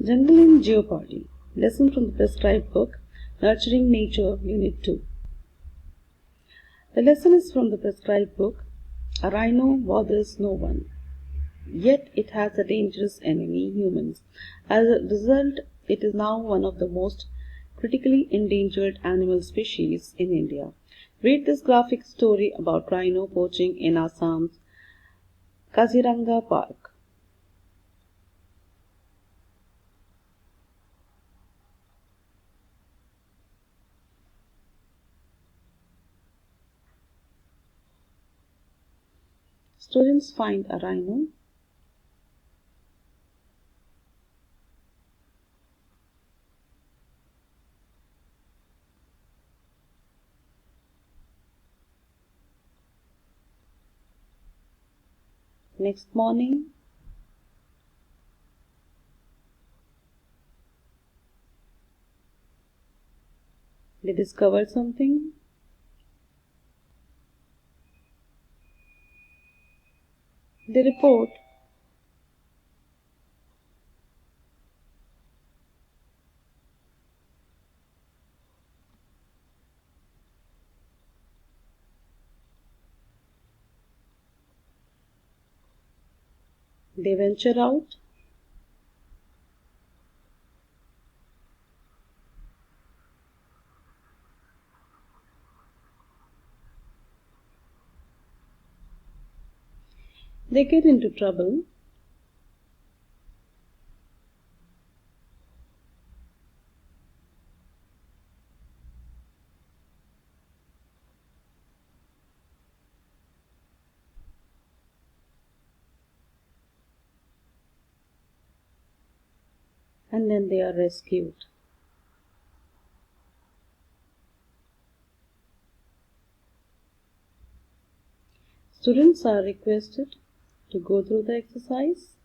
Jungle in Jeopardy. Lesson from the prescribed book, Nurturing Nature, Unit 2. The lesson is from the prescribed book. A rhino bothers no one. Yet it has a dangerous enemy, humans. As a result, it is now one of the most critically endangered animal species in India. Read this graphic story about rhino poaching in Assam's Kaziranga Park. Students find a rhino. Next morning, they discovered something. They report. They venture out. They get into trouble. And then they are rescued. Students are requested to go through the exercise.